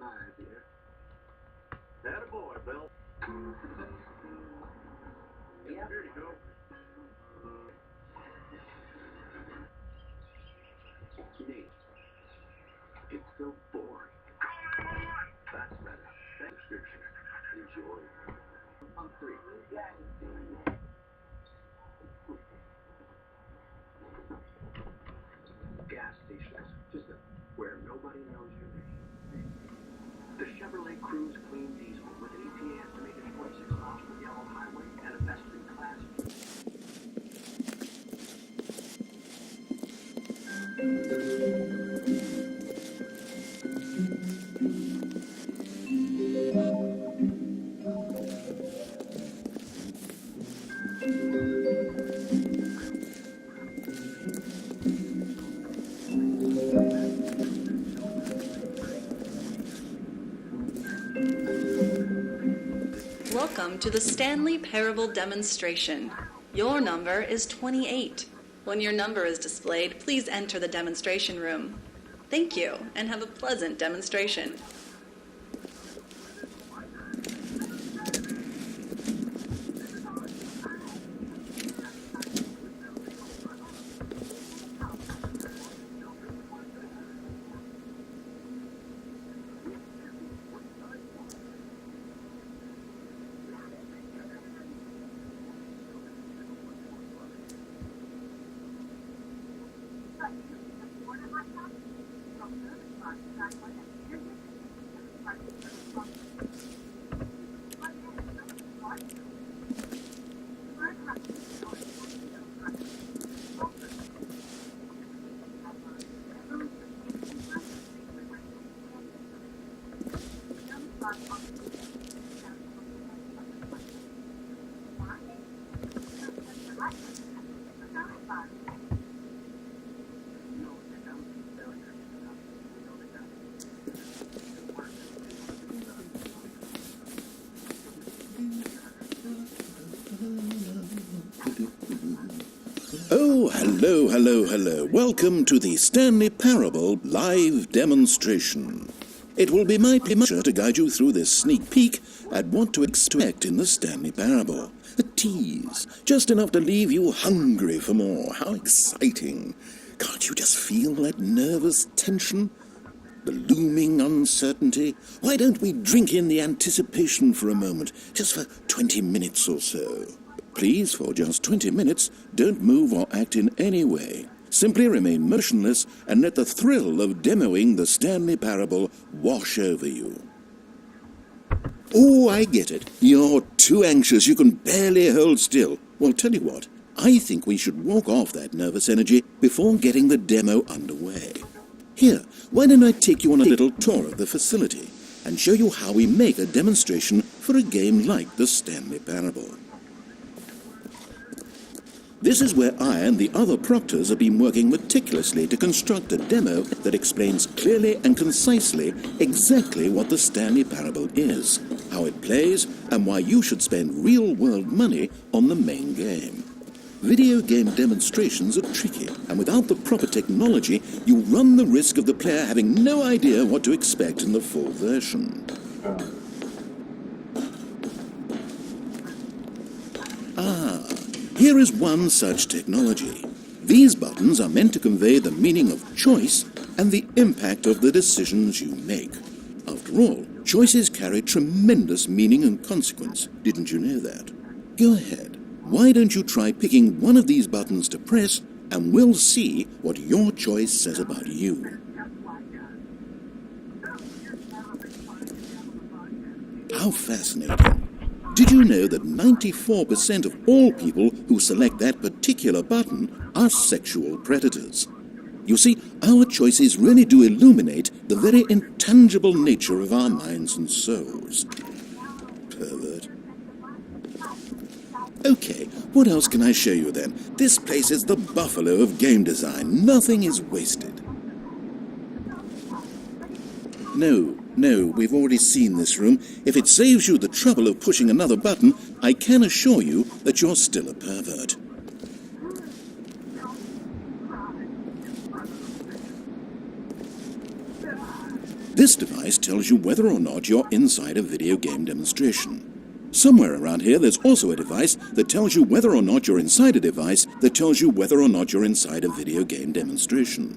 Hi, dear. Attaboy, Bill. Yeah, there you go. Nate, it's so boring. That's better. Subscription. Enjoy. On 3. Gas stations. Just where nobody knows your name. The Chevrolet Cruise Clean Diesel with an EPA estimated 26 miles per gallon highway and a best-in-class. Welcome to the Stanley Parable demonstration. Your number is 28. When your number is displayed, please enter the demonstration room. Thank you, and have a pleasant demonstration. Oh, hello. Welcome to the Stanley Parable live demonstration. It will be my pleasure to guide you through this sneak peek at what to expect in the Stanley Parable. A tease, just enough to leave you hungry for more. How exciting. Can't you just feel that nervous tension? The looming uncertainty? Why don't we drink in the anticipation for a moment, just for 20 minutes or so? Please, for just 20 minutes, don't move or act in any way. Simply remain motionless and let the thrill of demoing the Stanley Parable wash over you. Oh, I get it. You're too anxious. You can barely hold still. Well, tell you what. I think we should walk off that nervous energy before getting the demo underway. Here, why don't I take you on a little tour of the facility and show you how we make a demonstration for a game like the Stanley Parable. This is where I and the other proctors have been working meticulously to construct a demo that explains clearly and concisely exactly what the Stanley Parable is, how it plays, and why you should spend real-world money on the main game. Video game demonstrations are tricky, and without the proper technology, you run the risk of the player having no idea what to expect in the full version. Here is one such technology. These buttons are meant to convey the meaning of choice and the impact of the decisions you make. After all, choices carry tremendous meaning and consequence. Didn't you know that? Go ahead. Why don't you try picking one of these buttons to press, and we'll see what your choice says about you. How fascinating. Did you know that 94% of all people who select that particular button are sexual predators? You see, our choices really do illuminate the very intangible nature of our minds and souls. Pervert. Okay, what else can I show you then? This place is the buffalo of game design. Nothing is wasted. No, we've already seen this room. If it saves you the trouble of pushing another button, I can assure you that you're still a pervert. This device tells you whether or not you're inside a video game demonstration. Somewhere around here there's also a device that tells you whether or not you're inside a device that tells you whether or not you're inside a video game demonstration.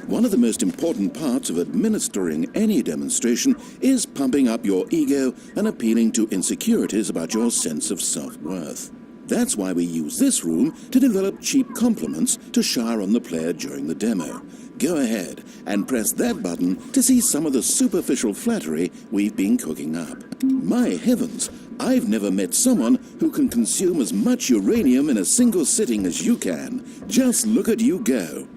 One of the most important parts of administering any demonstration is pumping up your ego and appealing to insecurities about your sense of self-worth. That's why we use this room to develop cheap compliments to shower on the player during the demo. Go ahead and press that button to see some of the superficial flattery we've been cooking up. My heavens, I've never met someone who can consume as much uranium in a single sitting as you can. Just look at you go.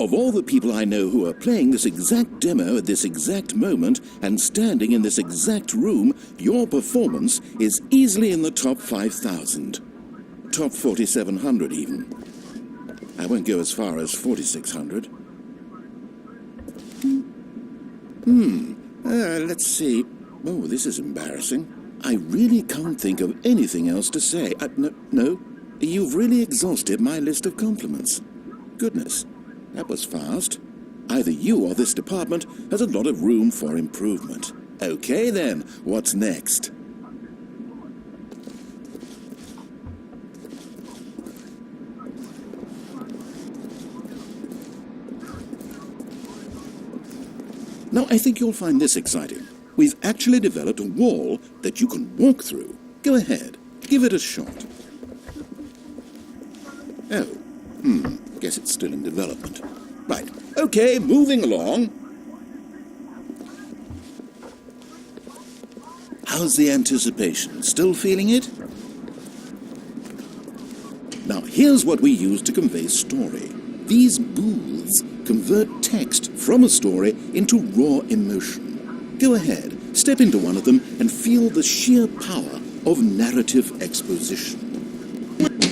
Of all the people I know who are playing this exact demo at this exact moment and standing in this exact room, your performance is easily in the top 5,000. Top 4,700 even. I won't go as far as 4,600. Let's see. Oh, this is embarrassing. I really can't think of anything else to say. No, you've really exhausted my list of compliments. Goodness, that was fast. Either you or this department has a lot of room for improvement. Okay then, what's next? Now, I think you'll find this exciting. We've actually developed a wall that you can walk through. Go ahead, give it a shot. Oh, guess it's still in development. Right, okay, moving along. How's the anticipation? Still feeling it? Now, here's what we use to convey story. These booths convert text from a story into raw emotion. Go ahead, step into one of them and feel the sheer power of narrative exposition.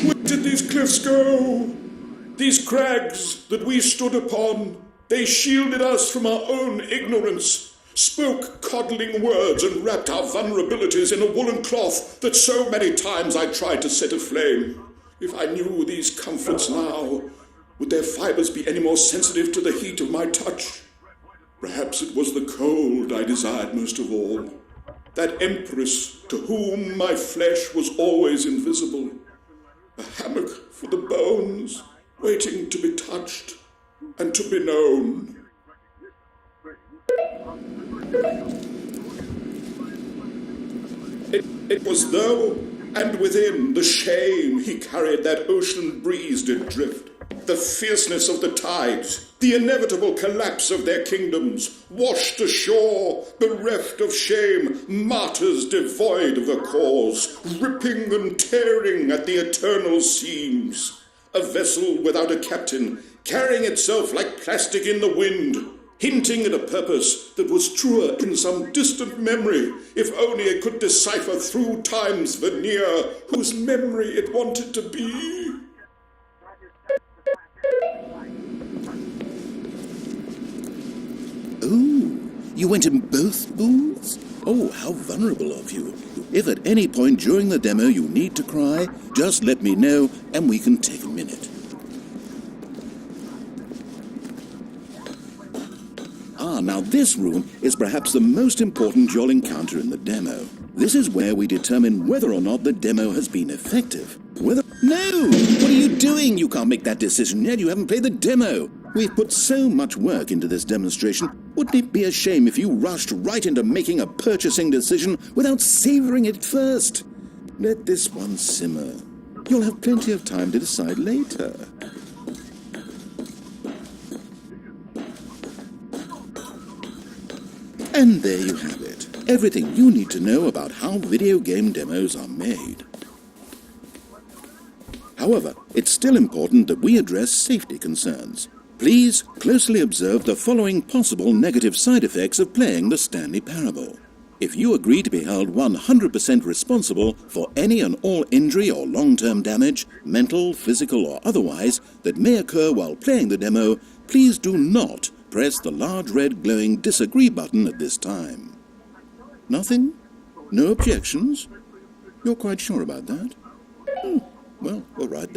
Where did these cliffs go? These crags that we stood upon, they shielded us from our own ignorance, spoke coddling words and wrapped our vulnerabilities in a woolen cloth that so many times I tried to set aflame. If I knew these comforts now, would their fibers be any more sensitive to the heat of my touch? Perhaps it was the cold I desired most of all. That empress to whom my flesh was always invisible. A hammock for the bones, waiting to be touched and to be known. It was though, and within the shame he carried that ocean breeze did drift. The fierceness of the tides, the inevitable collapse of their kingdoms, washed ashore, bereft of shame, martyrs devoid of a cause, ripping and tearing at the eternal seams. A vessel without a captain, carrying itself like plastic in the wind, hinting at a purpose that was truer in some distant memory, if only it could decipher through time's veneer whose memory it wanted to be. Oh, you went in both booths? Oh, how vulnerable of you. If at any point during the demo you need to cry, just let me know and we can take a minute. Now this room is perhaps the most important you'll encounter in the demo. This is where we determine whether or not the demo has been effective. No! What are you doing? You can't make that decision yet. You haven't played the demo. We've put so much work into this demonstration. Wouldn't it be a shame if you rushed right into making a purchasing decision without savoring it first? Let this one simmer. You'll have plenty of time to decide later. And there you have it. Everything you need to know about how video game demos are made. However, it's still important that we address safety concerns. Please closely observe the following possible negative side effects of playing the Stanley Parable. If you agree to be held 100% responsible for any and all injury or long-term damage, mental, physical or otherwise, that may occur while playing the demo, please do not press the large red glowing disagree button at this time. Nothing? No objections? You're quite sure about that? Well, all right then.